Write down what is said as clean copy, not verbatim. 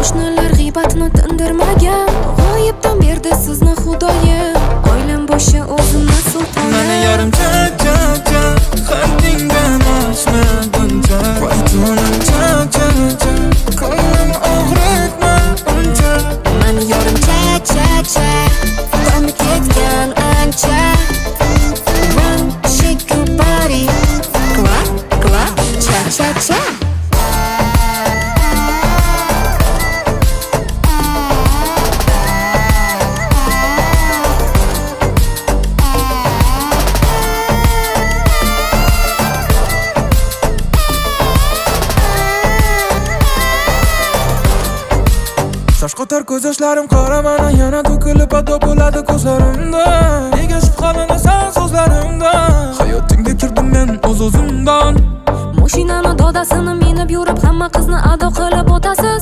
Qo'shnilar g'iybatni tindirmagan, g'oyibdan berdi sizni xudoyim. Oilam boshi o'zimni sultonim. Meni yarim cha haddingdan oshma buncha. Vaytonim cha ko'nglim og'ritma uncha. Meni yarim cha Dami ketgan ancha. Run, shake your body. Clap, cha. Shosh qotar ko'z yoshlarim qora, mana yana to'kilib ado bo'ladi ko'zlarimda. Nega shubhalanasan so'zlarimda? Hayotingga kirdim men o'z-o'zimdan. Mashinani dodasini minib yurib, hamma qizni ado qilib o'tasiz.